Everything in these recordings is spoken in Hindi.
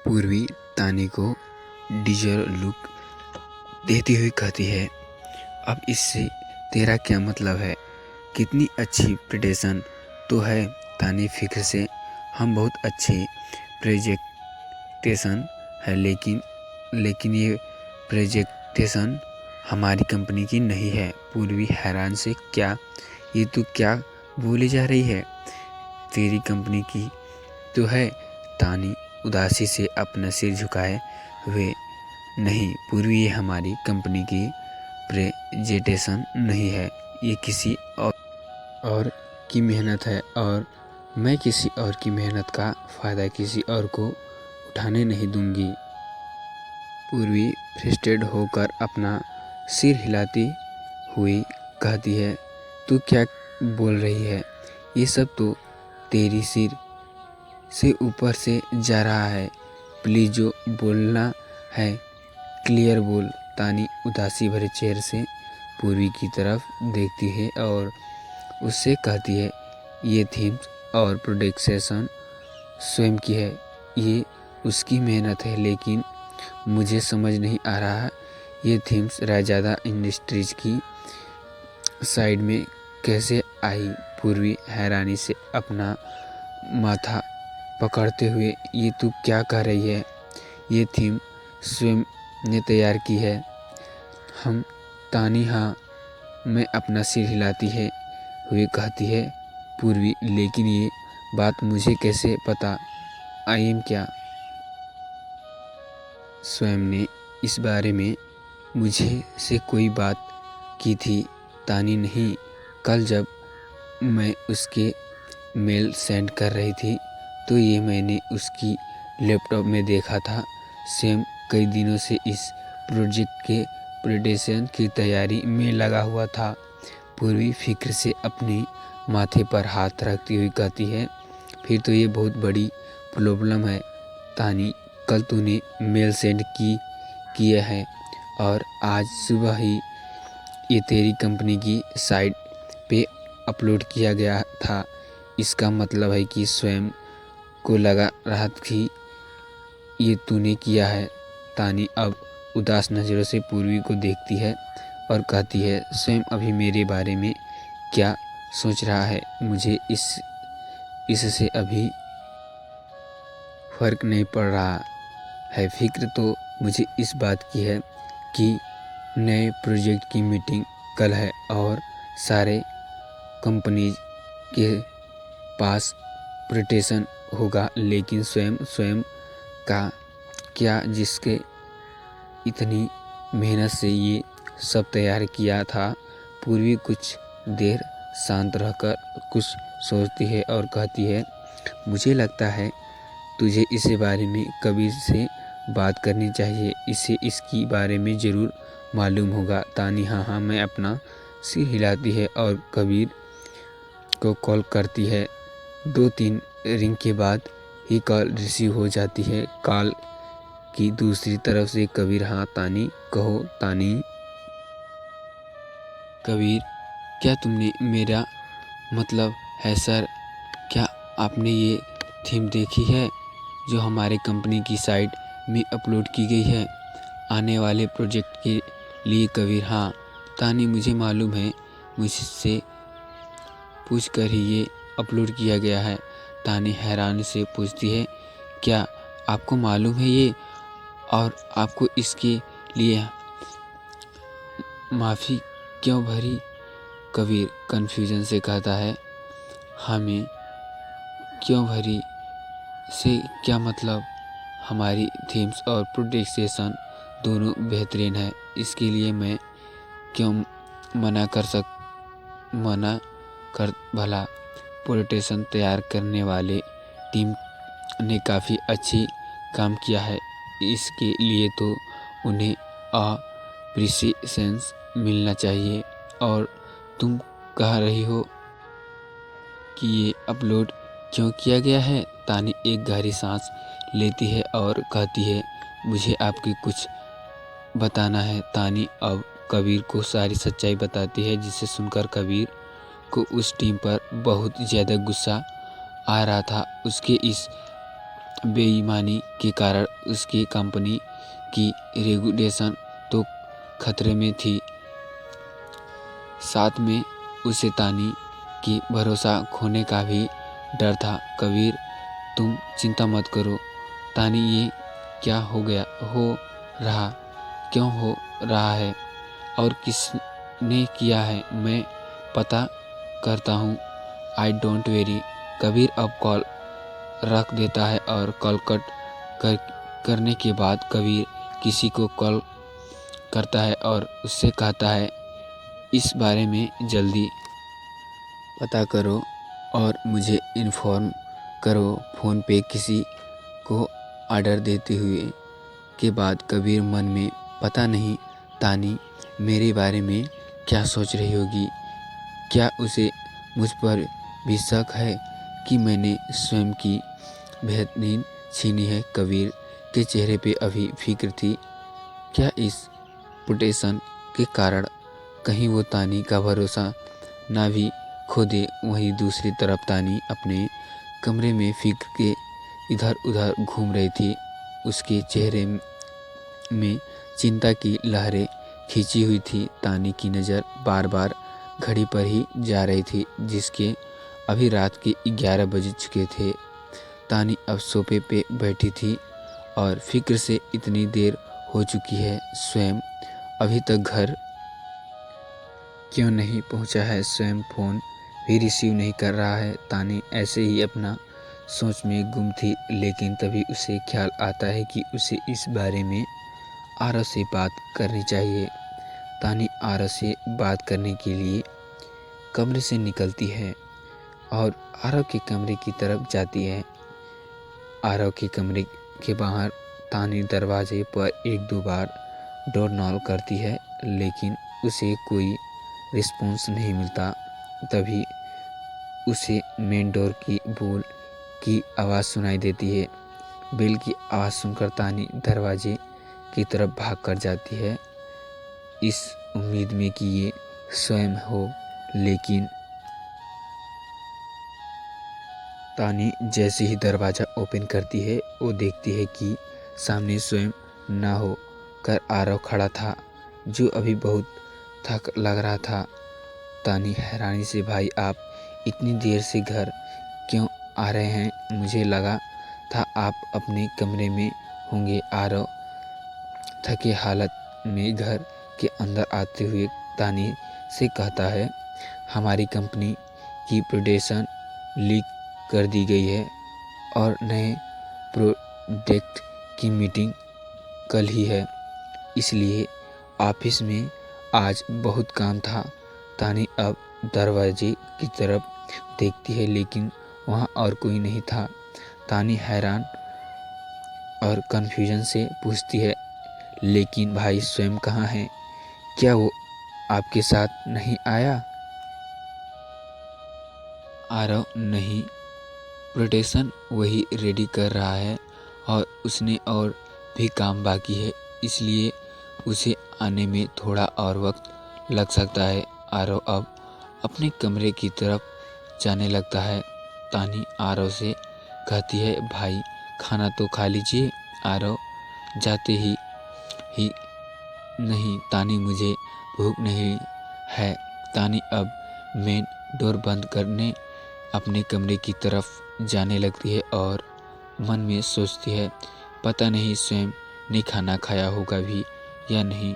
पूर्वी तानी को डिजर लुक देती हुई कहती है, अब इससे तेरा क्या मतलब है? कितनी अच्छी प्रेजेंटेशन तो है तानी फिक्र से। हम बहुत अच्छे प्रेजेंटेशन है लेकिन ये प्रेजेंटेशन हमारी कंपनी की नहीं है। पूर्वी हैरान से, क्या ये तू क्या बोली जा रही है? तेरी कंपनी की तो है। तानी उदासी से अपना सिर झुकाए हुए, नहीं पूर्वी, ये हमारी कंपनी की प्रेजेंटेशन नहीं है, ये किसी और की मेहनत है और मैं किसी और की मेहनत का फ़ायदा किसी और को उठाने नहीं दूंगी। पूर्वी फ्रस्ट्रेटेड होकर अपना सिर हिलाती हुई कहती है, तू क्या बोल रही है? ये सब तो तेरी सिर से ऊपर से जा रहा है। प्लीज़ जो बोलना है क्लियर बोल। तानी उदासी भरे चेहरे से पूर्वी की तरफ देखती है और उससे कहती है, ये थीम्स और प्रोडक्शन स्वयं की है, ये उसकी मेहनत है, लेकिन मुझे समझ नहीं आ रहा ये थीम्स रायजादा इंडस्ट्रीज की साइड में कैसे आई। पूर्वी हैरानी से अपना माथा पकड़ते हुए, ये तू क्या कह रही है? ये थीम स्वयं ने तैयार की है। हम तानी, हाँ, मैं अपना सिर हिलाती है हुए कहती है पूर्वी, लेकिन ये बात मुझे कैसे पता? आई एम क्या स्वयं ने इस बारे में मुझे से कोई बात की थी? तानी, नहीं, कल जब मैं उसके मेल सेंड कर रही थी तो ये मैंने उसकी लैपटॉप में देखा था। सैम कई दिनों से इस प्रोजेक्ट के प्रेजेंटेशन की तैयारी में लगा हुआ था। पूर्वी फिक्र से अपने माथे पर हाथ रखती हुई कहती है, फिर तो ये बहुत बड़ी प्रॉब्लम है तानी। कल तूने मेल सेंड किया है और आज सुबह ही ये तेरी कंपनी की साइट पे अपलोड किया गया था। इसका मतलब है कि स्वयं को लगा रहा कि ये तूने किया है। तानी अब उदास नज़रों से पूर्वी को देखती है और कहती है, स्वयं अभी मेरे बारे में क्या सोच रहा है? मुझे इससे अभी फर्क नहीं पड़ रहा है। फिक्र तो मुझे इस बात की है कि नए प्रोजेक्ट की मीटिंग कल है और सारे कंपनीज के पास प्रेजेंटेशन होगा, लेकिन स्वयं का क्या, जिसके इतनी मेहनत से ये सब तैयार किया था। पूर्वी कुछ देर शांत रहकर कुछ सोचती है और कहती है, मुझे लगता है तुझे इस बारे में कबीर से बात करनी चाहिए, इसे इसकी बारे में ज़रूर मालूम होगा। तानी, हाँ, मैं अपना सिर हिलाती है और कबीर को कॉल करती है। 2-3 रिंग के बाद ही कॉल रिसीव हो जाती है। कॉल की दूसरी तरफ से कबीर, हाँ तानी, कहो तानी। कबीर, क्या तुमने, मेरा मतलब है सर, क्या आपने ये थीम देखी है जो हमारे कंपनी की साइट में अपलोड की गई है आने वाले प्रोजेक्ट के लिए? कबीर, हाँ तानी, मुझे मालूम है, मुझसे पूछ कर ही ये अपलोड किया गया है। तानी हैरान से पूछती है, क्या आपको मालूम है ये, और आपको इसके लिए माफ़ी क्यों भरी? कबीर कन्फ्यूजन से कहता है, हमें क्यों भरी से क्या मतलब? हमारी थीम्स और प्रोडक्शन दोनों बेहतरीन है, इसके लिए मैं क्यों मना कर भला? प्रेजेंटेशन तैयार करने वाले टीम ने काफ़ी अच्छी काम किया है, इसके लिए तो उन्हें अप्रिसिएशन मिलना चाहिए। और तुम कह रही हो कि ये अपलोड क्यों किया गया है? तानी एक गहरी सांस लेती है और कहती है, मुझे आपकी कुछ बताना है। तानी अब कबीर को सारी सच्चाई बताती है, जिसे सुनकर कबीर को उस टीम पर बहुत ज़्यादा गुस्सा आ रहा था। उसके इस बेईमानी के कारण उसकी कंपनी की रेपुटेशन तो खतरे में थी, साथ में उसे तानी की भरोसा खोने का भी डर था। कबीर, तुम चिंता मत करो तानी, ये क्या हो रहा क्यों हो रहा है और किसने किया है, मैं पता करता हूँ। I don't very. कबीर अब कॉल रख देता है और कॉल करने के बाद कबीर किसी को कॉल करता है और उससे कहता है इस बारे में जल्दी पता करो और मुझे इन्फॉर्म करो। फ़ोन पे किसी को ऑर्डर देते हुए के बाद कबीर मन में पता नहीं तानी मेरे बारे में क्या सोच रही होगी। क्या उसे मुझ पर भी शक है कि मैंने स्वयं की बेहतरीन छीनी है। कबीर के चेहरे पे अभी फिक्र थी। क्या इस पुटेशन के कारण कहीं वो तानी का भरोसा ना भी खो दे। वहीं दूसरी तरफ तानी अपने कमरे में फिक्र के इधर उधर घूम रही थी। उसके चेहरे में चिंता की लहरें खींची हुई थी। तानी की नज़र बार बार घड़ी पर ही जा रही थी, जिसके अभी रात के 11 बज चुके थे। तानी अब सोफे पे बैठी थी और फिक्र से इतनी देर हो चुकी है, स्वयं अभी तक घर क्यों नहीं पहुंचा है, स्वयं फ़ोन भी रिसीव नहीं कर रहा है। तानी ऐसे ही अपना सोच में गुम थी, लेकिन तभी उसे ख्याल आता है कि उसे इस बारे में आरव से बात करनी चाहिए। तानी आरव से बात करने के लिए कमरे से निकलती है और आरव के कमरे की तरफ जाती है। आरव के कमरे के बाहर तानी दरवाजे पर 1-2 बार डोर नॉक करती है, लेकिन उसे कोई रिस्पॉन्स नहीं मिलता। तभी उसे मेन डोर की बोल की आवाज़ सुनाई देती है। बेल की आवाज़ सुनकर तानी दरवाजे की तरफ भाग कर जाती है, इस उम्मीद में कि ये स्वयं हो। लेकिन तानी जैसे ही दरवाज़ा ओपन करती है, वो देखती है कि सामने स्वयं ना हो कर आरव खड़ा था, जो अभी बहुत थक लग रहा था। तानी हैरानी से, भाई आप इतनी देर से घर क्यों आ रहे हैं? मुझे लगा था आप अपने कमरे में होंगे। आरव थके हालत में घर के अंदर आते हुए तानी से कहता है, हमारी कंपनी की प्रोडक्शन लीक कर दी गई है और नए प्रोजेक्ट की मीटिंग कल ही है, इसलिए ऑफिस में आज बहुत काम था। तानी अब दरवाजे की तरफ देखती है, लेकिन वहाँ और कोई नहीं था। तानी हैरान और कन्फ्यूजन से पूछती है, लेकिन भाई स्वयं कहाँ है? क्या वो आपके साथ नहीं आया? आरव, नहीं, प्रोटेक्शन वही रेडी कर रहा है और उसने और भी काम बाकी है, इसलिए उसे आने में थोड़ा और वक्त लग सकता है। आरव अब अपने कमरे की तरफ जाने लगता है। तानी आरव से कहती है, भाई खाना तो खा लीजिए। आरव जाते ही नहीं तानी, मुझे भूख नहीं है। तानी अब मेन डोर बंद करने अपने कमरे की तरफ जाने लगती है और मन में सोचती है, पता नहीं स्वयं ने खाना खाया होगा भी या नहीं।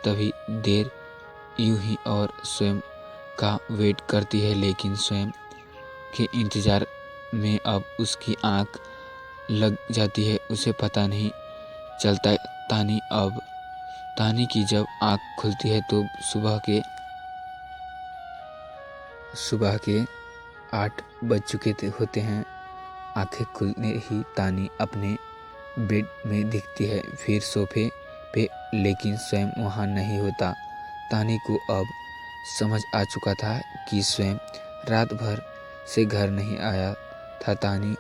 तभी देर यूं ही और स्वयं का वेट करती है, लेकिन स्वयं के इंतज़ार में अब उसकी आंख लग जाती है। उसे पता नहीं चलता तानी की जब आंख खुलती है तो सुबह के 8 बज चुके होते हैं। आंखें खुलने ही तानी अपने बेड में दिखती है, फिर सोफे पे, लेकिन स्वयं वहाँ नहीं होता। तानी को अब समझ आ चुका था कि स्वयं रात भर से घर नहीं आया था। तानी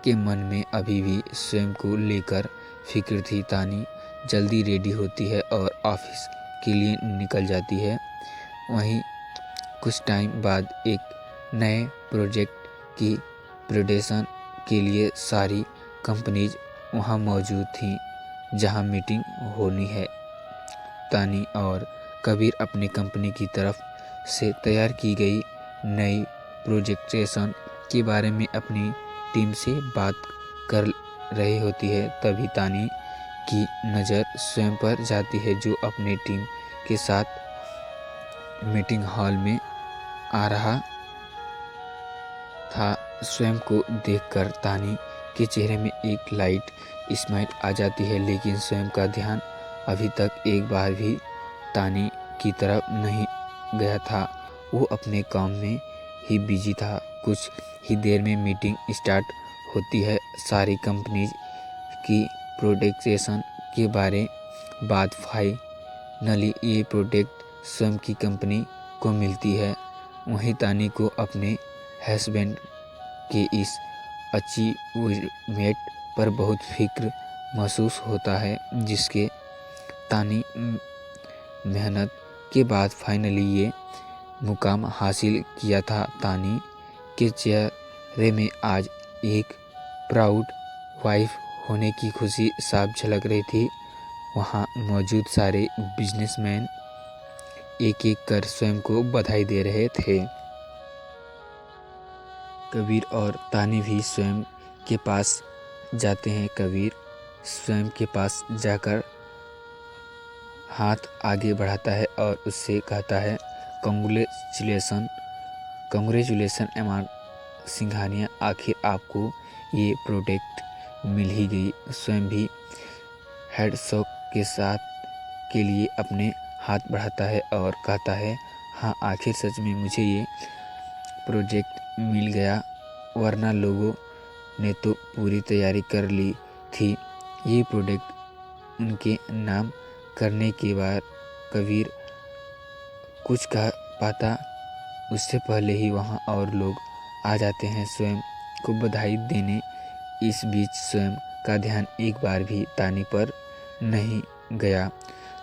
के मन में अभी भी स्वयं को लेकर फिक्र थी। तानी जल्दी रेडी होती है और ऑफिस के लिए निकल जाती है। वहीं कुछ टाइम बाद एक नए प्रोजेक्ट की प्रोडक्शन के लिए सारी कंपनीज वहाँ मौजूद थीं जहाँ मीटिंग होनी है। तानी और कबीर अपनी कंपनी की तरफ से तैयार की गई नई प्रोजेक्टेशन के बारे में अपनी टीम से बात कर रही होती है। तभी तानी की नज़र स्वयं पर जाती है जो अपनी टीम के साथ मीटिंग हॉल में आ रहा था। स्वयं को देखकर तानी के चेहरे में एक लाइट स्माइल आ जाती है, लेकिन स्वयं का ध्यान अभी तक एक बार भी तानी की तरफ नहीं गया था। वो अपने काम में ही बिजी था। कुछ ही देर में मीटिंग स्टार्ट होती है। सारी कंपनीज की प्रोडक्टेशन के बारे बात फाइनली ये प्रोडक्ट स्वयं की कंपनी को मिलती है। वहीं तानी को अपने हस्बैंड के इस अचीवमेंट पर बहुत फिक्र महसूस होता है, जिसके तानी मेहनत के बाद फाइनली ये मुकाम हासिल किया था। तानी के चेहरे में आज एक प्राउड वाइफ होने की खुशी साफ झलक रही थी। वहाँ मौजूद सारे बिजनेसमैन एक एक कर स्वयं को बधाई दे रहे थे। कबीर और तानी भी स्वयं के पास जाते हैं। कबीर स्वयं के पास जाकर हाथ आगे बढ़ाता है और उससे कहता है, कंग्रेचुलेसन एम.आर. सिंघानिया, आखिर आपको ये प्रोडक्ट मिल ही गई। स्वयं भी हैंडशेक के साथ के लिए अपने हाथ बढ़ाता है और कहता है, हाँ, आखिर सच में मुझे ये प्रोजेक्ट मिल गया, वरना लोगों ने तो पूरी तैयारी कर ली थी। ये प्रोडक्ट उनके नाम करने के बाद कबीर कुछ कह पाता उससे पहले ही वहाँ और लोग आ जाते हैं स्वयं को बधाई देने। इस बीच स्वयं का ध्यान एक बार भी तानी पर नहीं गया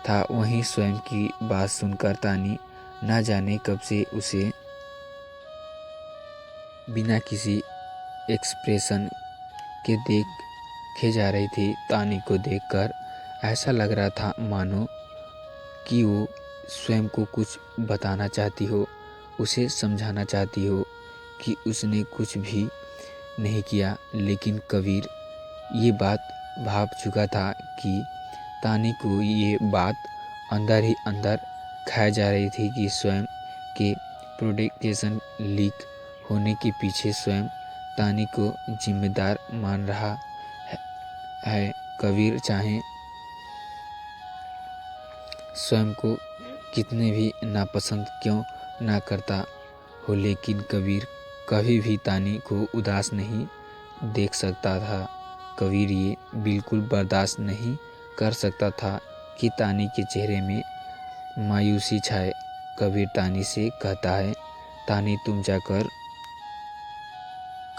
था। वहीं स्वयं की बात सुनकर तानी ना जाने कब से उसे बिना किसी एक्सप्रेशन के देखे जा रही थी। तानी को देखकर ऐसा लग रहा था मानो कि वो स्वयं को कुछ बताना चाहती हो, उसे समझाना चाहती हो कि उसने कुछ भी नहीं किया। लेकिन कबीर ये बात भाप चुका था कि तानी को ये बात अंदर ही अंदर खाई जा रही थी कि स्वयं के प्रोडक्टेशन लीक होने के पीछे स्वयं तानी को जिम्मेदार मान रहा है। कबीर चाहे स्वयं को कितने भी नापसंद क्यों ना करता हो, लेकिन कबीर कभी भी तानी को उदास नहीं देख सकता था। कबीर ये बिल्कुल बर्दाश्त नहीं कर सकता था कि तानी के चेहरे में मायूसी छाए। कबीर तानी से कहता है, तानी, तुम जाकर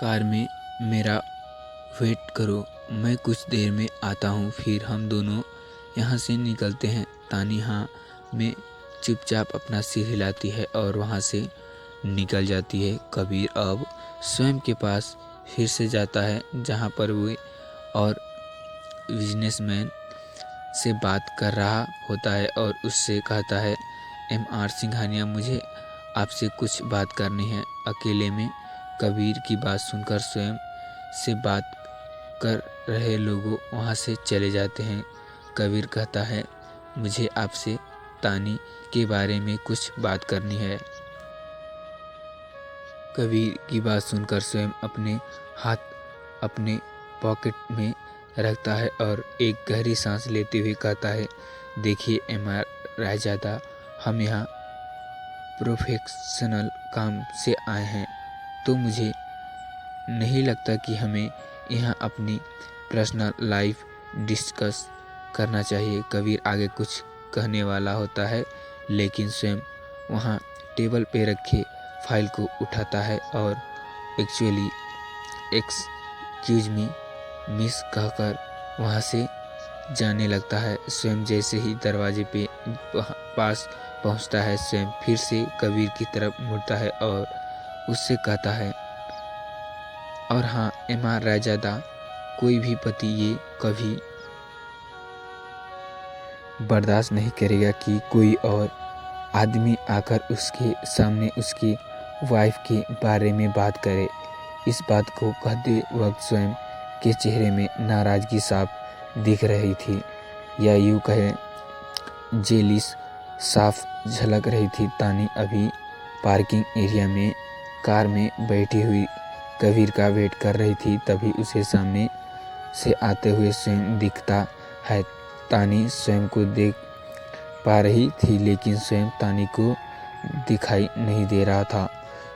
कार में मेरा वेट करो, मैं कुछ देर में आता हूँ, फिर हम दोनों यहाँ से निकलते हैं। तानी हाँ में चुपचाप अपना सिर हिलाती है और वहाँ से निकल जाती है। कबीर अब स्वयं के पास फिर से जाता है जहाँ पर वो और बिजनेसमैन से बात कर रहा होता है और उससे कहता है, एम.आर. सिंघानिया, मुझे आपसे कुछ बात करनी है अकेले में। कबीर की बात सुनकर स्वयं से बात कर रहे लोगों वहाँ से चले जाते हैं। कबीर कहता है, मुझे आपसे तानी के बारे में कुछ बात करनी है। कबीर की बात सुनकर स्वयं अपने हाथ अपने पॉकेट में रखता है और एक गहरी सांस लेते हुए कहता है, देखिए एम.आर. रायजादा, हम यहाँ प्रोफेशनल काम से आए हैं, तो मुझे नहीं लगता कि हमें यहाँ अपनी पर्सनल लाइफ डिस्कस करना चाहिए। कबीर आगे कुछ कहने वाला होता है, लेकिन स्वयं वहाँ टेबल पे रखे फाइल को उठाता है और एक्चुअली एक्सक्यूज मी मिस कहकर वहाँ से जाने लगता है। स्वयं जैसे ही दरवाजे पे पास पहुँचता है, स्वयं फिर से कबीर की तरफ मुड़ता है और उससे कहता है, और हाँ, एमा रायजादा, कोई भी पति ये कभी बर्दाश्त नहीं करेगा कि कोई और आदमी आकर उसके सामने उसकी वाइफ के बारे में बात करे। इस बात को कहते वक्त स्वयं के चेहरे में नाराज़गी साफ दिख रही थी, या यूँ कहें जेलिस साफ झलक रही थी। तानी अभी पार्किंग एरिया में कार में बैठी हुई कबीर का वेट कर रही थी, तभी उसे सामने से आते हुए स्वयं दिखता है। तानी स्वयं को देख पा रही थी, लेकिन स्वयं तानी को दिखाई नहीं दे रहा था।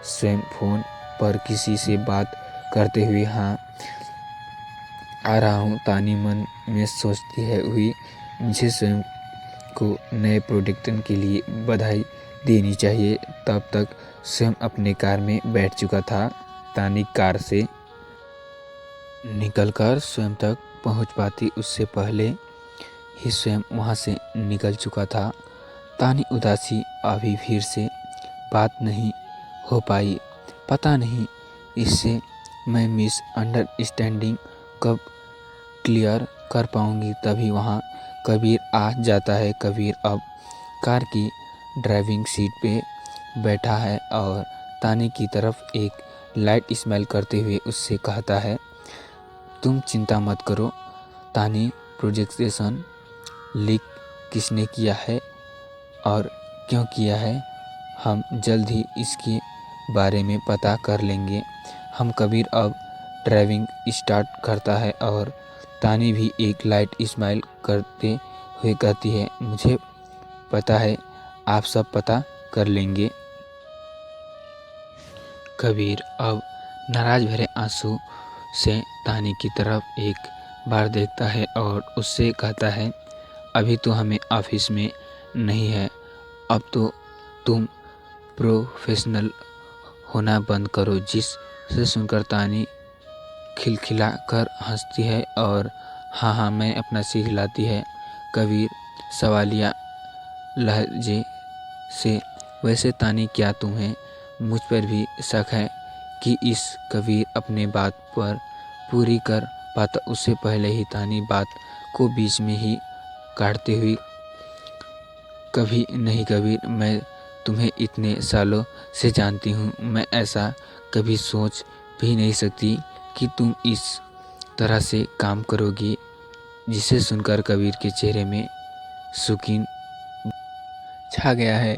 स्वयं फोन पर किसी से बात करते हुए हाँ आ रहा हूँ, तानी मन में सोचती है हुई। मुझे स्वयं को नए प्रोडक्शन के लिए बधाई देनी चाहिए। तब तक स्वयं अपने कार में बैठ चुका था। तानी कार से निकलकर स्वयं तक पहुंच पाती उससे पहले ही स्वयं वहां से निकल चुका था। तानी उदासी अभी फिर से बात नहीं हो पाई। पता नहीं इससे मैं मिस अंडरस्टैंडिंग कब क्लियर कर पाऊंगी। तभी वहाँ कबीर आ जाता है। कबीर अब कार की ड्राइविंग सीट पे बैठा है और तानी की तरफ एक लाइट स्माइल करते हुए उससे कहता है, तुम चिंता मत करो तानी, प्रोजेक्शन लीक किसने किया है और क्यों किया है, हम जल्द ही इसके बारे में पता कर लेंगे। हम कबीर अब ड्राइविंग स्टार्ट करता है और तानी भी एक लाइट स्माइल करते हुए कहती है, मुझे पता है आप सब पता कर लेंगे। कबीर अब नाराज भरे आंसू से तानी की तरफ एक बार देखता है और उससे कहता है, अभी तो हमें ऑफिस में नहीं है, अब तो तुम प्रोफेशनल होना बंद करो। जिसे सुनकर तानी खिलखिला कर हंसती है और हाँ हाँ मैं अपना सिर हिलाती है। कबीर सवालिया लहजे से, वैसे तानी क्या तुम्हें मुझ पर भी शक है कि इस कबीर अपने बात पर पूरी कर पाता। उससे पहले ही तानी बात को बीच में ही काटते हुए, कभी नहीं कबीर, मैं तुम्हें इतने सालों से जानती हूँ, मैं ऐसा कभी सोच भी नहीं सकती कि तुम इस तरह से काम करोगी। जिसे सुनकर कबीर के चेहरे में सुकून छा गया है।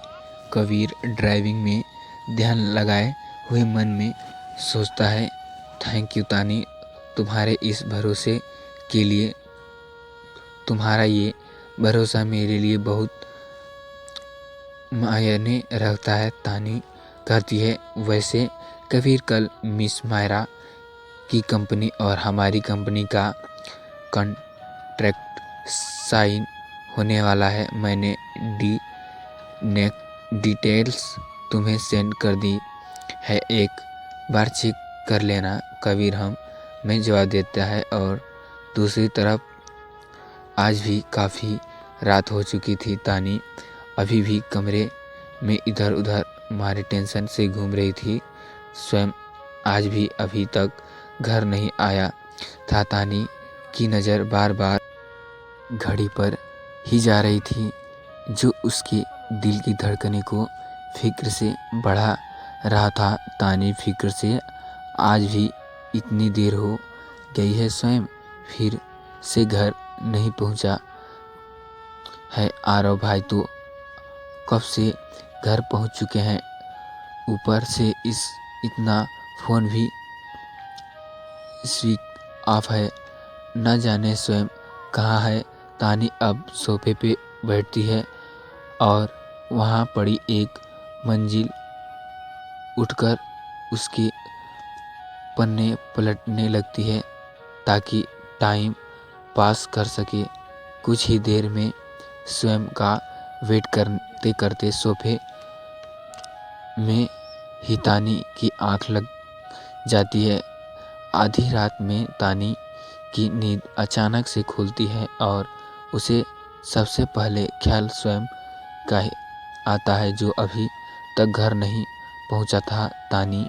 कबीर ड्राइविंग में ध्यान लगाए हुए मन में सोचता है, थैंक यू तानी, तुम्हारे इस भरोसे के लिए। तुम्हारा ये भरोसा मेरे लिए बहुत मायने रखता है। तानी कहती है, वैसे कबीर कल मिस मायरा की कंपनी और हमारी कंपनी का कॉन्ट्रैक्ट साइन होने वाला है। मैंने डिटेल्स तुम्हें सेंड कर दी है, एक बार चेक कर लेना। कबीर मैं जवाब देता है और दूसरी तरफ आज भी काफ़ी रात हो चुकी थी। तानी अभी भी कमरे में इधर उधर मारे टेंशन से घूम रही थी। स्वयं आज भी अभी तक घर नहीं आया था। तानी की नज़र बार बार घड़ी पर ही जा रही थी, जो उसके दिल की धड़कने को फिक्र से बढ़ा रहा था। तानी फिक्र से आज भी इतनी देर हो गई है, स्वयं फिर से घर नहीं पहुंचा है। आरव भाई तो कब से घर पहुंच चुके हैं, ऊपर से इतना फ़ोन भी स्विच ऑफ है, न जाने स्वयं कहाँ है। तानी अब सोफे पे बैठती है और वहाँ पड़ी एक मंजिल उठकर उसके पन्ने पलटने लगती है ताकि टाइम पास कर सके। कुछ ही देर में स्वयं का वेट करते करते सोफे में ही तानी की आंख लग जाती है। आधी रात में तानी की नींद अचानक से खुलती है और उसे सबसे पहले ख्याल स्वयं का आता है, जो अभी तक घर नहीं पहुंचा था। तानी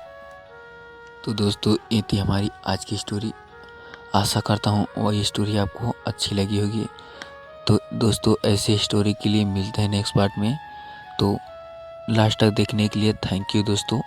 तो दोस्तों ये थी हमारी आज की स्टोरी। आशा करता हूँ वो ये स्टोरी आपको अच्छी लगी होगी। तो दोस्तों ऐसे स्टोरी के लिए मिलते हैं नेक्स्ट पार्ट में। तो लास्ट तक देखने के लिए थैंक यू दोस्तों।